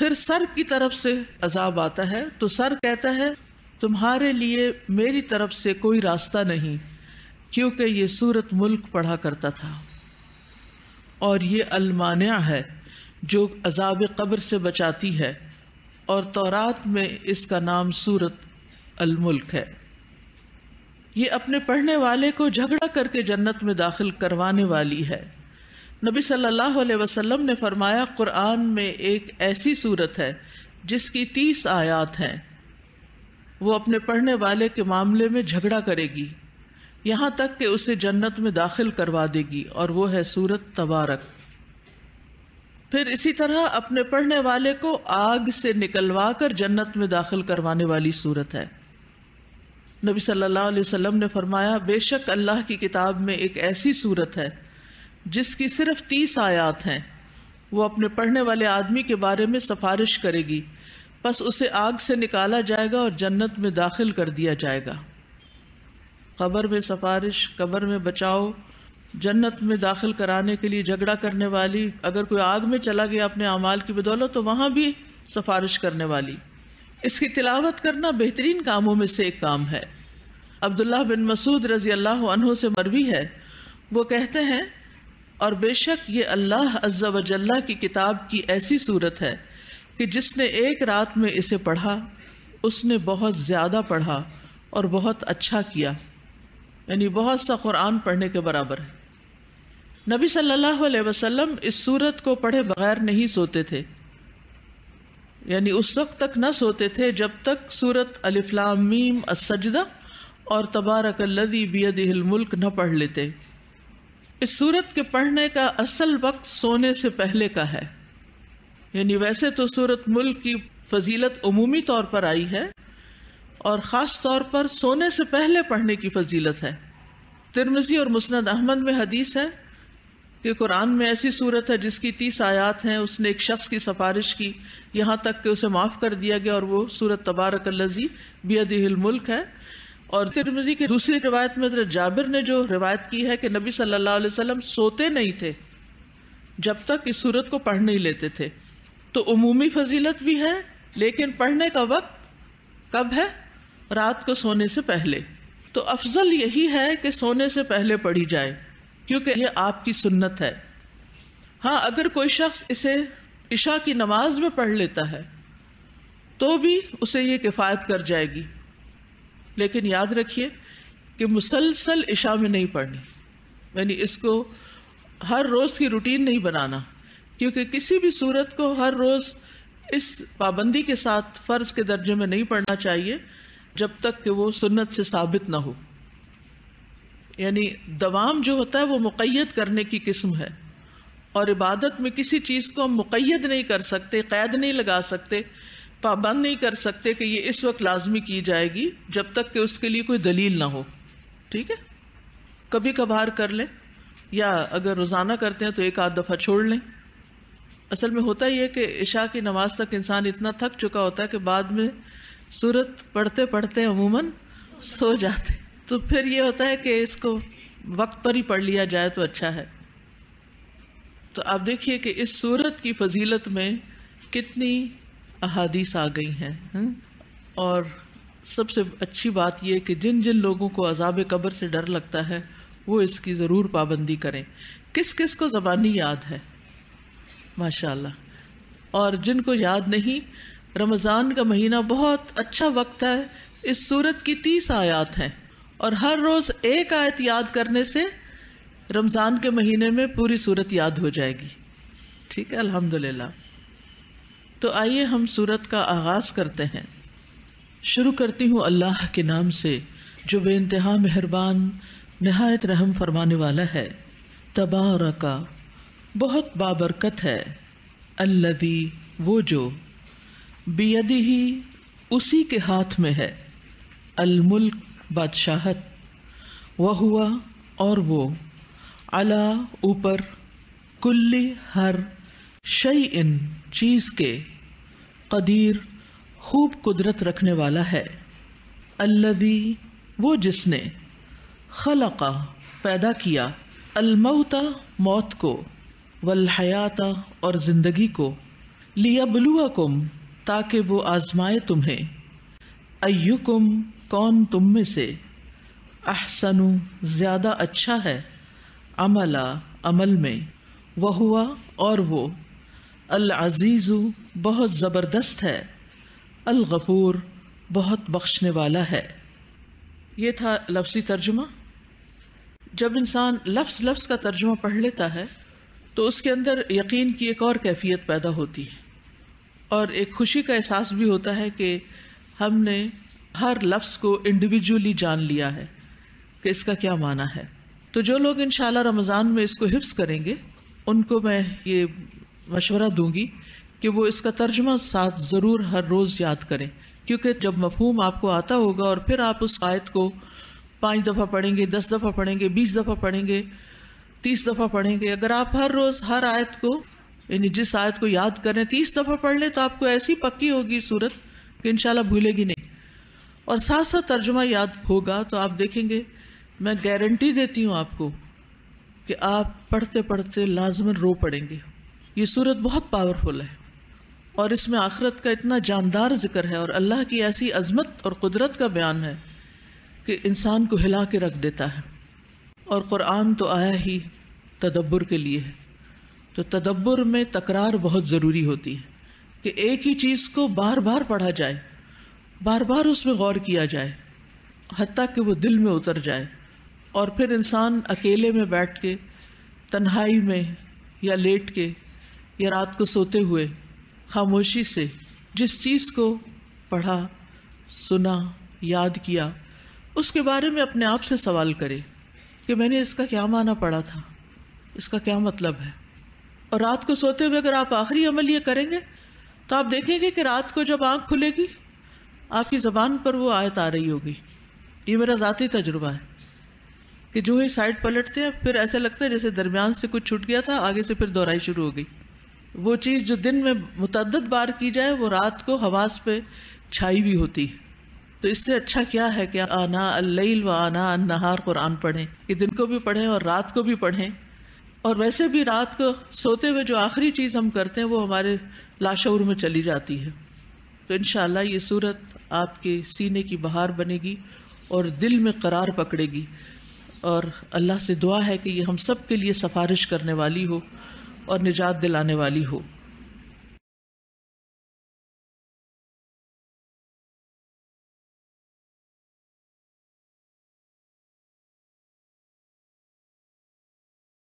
پھر سر کی طرف سے عذاب آتا ہے تو سر کہتا ہے تمہارے لیے میری طرف سے کوئی راستہ نہیں، کیونکہ یہ سورۃ ملک پڑھا کرتا تھا، اور یہ المانع ہے جو عذاب قبر سے بچاتی ہے، اور تورات میں اس کا نام سورۃ الملک ہے۔ یہ اپنے پڑھنے والے کو جھگڑا کر کے جنت میں داخل کروانے والی ہے۔ نبی صلی اللہ علیہ وسلم نے فرمایا قرآن میں ایک ایسی سورت ہے جس کی 30 آیات ہیں، وہ اپنے پڑھنے والے کے معاملے میں جھگڑا کرے گی یہاں تک کہ اسے جنت میں داخل کروا دے گی، اور وہ ہے سورۃ تبارک۔ پھر اسی طرح اپنے پڑھنے والے کو آگ سے نکلوا کر جنت میں داخل کروانے والی سورت ہے۔ نبی صلی اللہ علیہ وسلم نے فرمایا بے شک اللہ کی کتاب میں ایک ایسی سورت ہے جس کی صرف 30 آیات ہیں، وہ اپنے پڑھنے والے آدمی کے بارے میں سفارش کرے گی، پس اسے آگ سے نکالا جائے گا اور جنت میں داخل کر دیا جائے گا۔ قبر میں سفارش، قبر میں بچاؤ، جنت میں داخل کرانے کے لیے جھگڑا کرنے والی، اگر کوئی آگ میں چلا گیا اپنے اعمال کی بدولت تو وہاں بھی سفارش کرنے والی۔ اس کی تلاوت کرنا بہترین کاموں میں سے ایک کام ہے۔ عبداللہ بن مسعود رضی اللہ عنہ سے مروی ہے، وہ کہتے ہیں اور بے شک یہ اللہ عز و جل کی کتاب کی ایسی صورت ہے کہ جس نے ایک رات میں اسے پڑھا اس نے بہت زیادہ پڑھا اور بہت اچھا کیا، یعنی بہت سا قرآن پڑھنے کے برابر ہے۔ نبی صلی اللہ علیہ وسلم اس سورت کو پڑھے بغیر نہیں سوتے تھے، یعنی اس وقت تک نہ سوتے تھے جب تک سورت الف لام میم السجدہ اور تبارک الذی بیدہ الملک نہ پڑھ لیتے۔ اس سورت کے پڑھنے کا اصل وقت سونے سے پہلے کا ہے، یعنی ویسے تو سورت ملک کی فضیلت عمومی طور پر آئی ہے اور خاص طور پر سونے سے پہلے پڑھنے کی فضیلت ہے۔ ترمذی اور مسند احمد میں حدیث ہے کہ قرآن میں ایسی صورت ہے جس کی 30 آیات ہیں، اس نے ایک شخص کی سفارش کی یہاں تک کہ اسے معاف کر دیا گیا، اور وہ سورت تبارک الذی بیدہ الملک ہے۔ اور ترمذی کی دوسری روایت میں حضرت جابر نے جو روایت کی ہے کہ نبی صلی اللہ علیہ وسلم سوتے نہیں تھے جب تک اس سورت کو پڑھ نہیں لیتے تھے۔ تو عمومی فضیلت بھی ہے، لیکن پڑھنے کا وقت کب ہے؟ رات کو سونے سے پہلے۔ تو افضل یہی ہے کہ سونے سے پہلے پڑھی جائے، کیونکہ یہ آپ کی سنت ہے۔ ہاں اگر کوئی شخص اسے عشاء کی نماز میں پڑھ لیتا ہے تو بھی اسے یہ کفایت کر جائے گی، لیکن یاد رکھیے کہ مسلسل عشاء میں نہیں پڑھنی، یعنی اس کو ہر روز کی روٹین نہیں بنانا، کیونکہ کسی بھی صورت کو ہر روز اس پابندی کے ساتھ فرض کے درجے میں نہیں پڑھنا چاہیے جب تک کہ وہ سنت سے ثابت نہ ہو۔ یعنی دوام جو ہوتا ہے وہ مقید کرنے کی قسم ہے، اور عبادت میں کسی چیز کو ہم مقید نہیں کر سکتے، قید نہیں لگا سکتے، پابند نہیں کر سکتے کہ یہ اس وقت لازمی کی جائے گی جب تک کہ اس کے لیے کوئی دلیل نہ ہو۔ ٹھیک ہے، کبھی کبھار کر لیں، یا اگر روزانہ کرتے ہیں تو ایک آدھ دفعہ چھوڑ لیں۔ اصل میں ہوتا یہ کہ عشاء کی نماز تک انسان اتنا تھک چکا ہوتا ہے کہ بعد میں سورت پڑھتے پڑھتے عموماً سو جاتے، تو پھر یہ ہوتا ہے کہ اس کو وقت پر ہی پڑھ لیا جائے تو اچھا ہے۔ تو آپ دیکھیے کہ اس سورت کی فضیلت میں کتنی احادیث آ گئی ہیں، اور سب سے اچھی بات یہ کہ جن جن لوگوں کو عذاب قبر سے ڈر لگتا ہے وہ اس کی ضرور پابندی کریں۔ کس کس کو زبانی یاد ہے؟ ماشاءاللہ۔ اور جن کو یاد نہیں، رمضان کا مہینہ بہت اچھا وقت ہے، اس سورت کی 30 آیات ہیں، اور ہر روز ایک آیت یاد کرنے سے رمضان کے مہینے میں پوری سورت یاد ہو جائے گی۔ ٹھیک ہے، الحمدللہ۔ تو آئیے ہم سورت کا آغاز کرتے ہیں۔ شروع کرتی ہوں اللہ کے نام سے جو بے انتہا مہربان نہایت رحم فرمانے والا ہے۔ تبارکا، بہت بابرکت ہے، الذی، وہ جو، بیدہ، اسی کے ہاتھ میں ہے، الملک، بادشاہت، وہوا، اور وہ، علی، اوپر، کلی، ہر، شیئن، چیز کے، قدیر، خوب قدرت رکھنے والا ہے، الذی، وہ جس نے، خلق، پیدا کیا، الموت، موت کو، والحیات، اور زندگی کو، لیبلوکم تاکہ وہ آزمائے تمہیں، ایکم کون تم میں سے، احسن زیادہ اچھا ہے، عملا عمل میں، وہوا اور وہ، العزیز بہت زبردست ہے، الغفور بہت بخشنے والا ہے۔ یہ تھا لفظی ترجمہ۔ جب انسان لفظ لفظ کا ترجمہ پڑھ لیتا ہے تو اس کے اندر یقین کی ایک اور کیفیت پیدا ہوتی ہے، اور ایک خوشی کا احساس بھی ہوتا ہے کہ ہم نے ہر لفظ کو انڈیویجولی جان لیا ہے کہ اس کا کیا معنی ہے۔ تو جو لوگ انشاءاللہ رمضان میں اس کو حفظ کریں گے ان کو میں یہ مشورہ دوں گی کہ وہ اس کا ترجمہ ساتھ ضرور ہر روز یاد کریں، کیونکہ جب مفہوم آپ کو آتا ہوگا اور پھر آپ اس آیت کو 5 دفعہ پڑھیں گے، 10 دفعہ پڑھیں گے، 20 دفعہ پڑھیں گے، 30 دفعہ پڑھیں گے، اگر آپ ہر روز ہر آیت کو یعنی جس آیت کو یاد کریں 30 دفعہ پڑھ لیں تو آپ کو ایسی پکی ہوگی صورت کہ انشاءاللہ بھولے گی نہیں، اور ساتھ ساتھ ترجمہ یاد ہوگا تو آپ دیکھیں گے، میں گارنٹی دیتی ہوں آپ کو کہ آپ پڑھتے پڑھتے لازماً رو پڑیں گے۔ یہ صورت بہت پاورفل ہے اور اس میں آخرت کا اتنا جاندار ذکر ہے اور اللہ کی ایسی عظمت اور قدرت کا بیان ہے کہ انسان کو ہلا کے رکھ دیتا ہے۔ اور قرآن تو آیا ہی تدبر کے لیے ہے، تو تدبر میں تکرار بہت ضروری ہوتی ہے کہ ایک ہی چیز کو بار بار پڑھا جائے، بار بار اس میں غور کیا جائے حتیٰ کہ وہ دل میں اتر جائے، اور پھر انسان اکیلے میں بیٹھ کے، تنہائی میں یا لیٹ کے یا رات کو سوتے ہوئے خاموشی سے جس چیز کو پڑھا، سنا، یاد کیا، اس کے بارے میں اپنے آپ سے سوال کرے کہ میں نے اس کا کیا معنی پڑھا تھا، اس کا کیا مطلب ہے۔ اور رات کو سوتے ہوئے اگر آپ آخری عمل یہ کریں گے تو آپ دیکھیں گے کہ رات کو جب آنکھ کھلے گی آپ کی زبان پر وہ آیت آ رہی ہوگی۔ یہ میرا ذاتی تجربہ ہے کہ جو ہی سائڈ پلٹتے ہیں پھر ایسا لگتا ہے جیسے درمیان سے کچھ چھوٹ گیا تھا، آگے سے پھر دہرائی شروع ہو گئی۔ وہ چیز جو دن میں متعدد بار کی جائے وہ رات کو حواس پہ چھائی ہوئی ہوتی ہے۔ تو اس سے اچھا کیا ہے کہ آنا اللیل و آنا النہار قرآن پڑھیں، کہ دن کو بھی پڑھیں اور رات کو بھی پڑھیں۔ اور ویسے بھی رات کو سوتے ہوئے جو آخری چیز ہم کرتے ہیں وہ ہمارے لاشعور میں چلی جاتی ہے۔ تو انشاءاللہ یہ صورت آپ کے سینے کی بہار بنے گی اور دل میں قرار پکڑے گی، اور اللہ سے دعا ہے کہ یہ ہم سب کے لیے سفارش کرنے والی ہو اور نجات دلانے والی ہو۔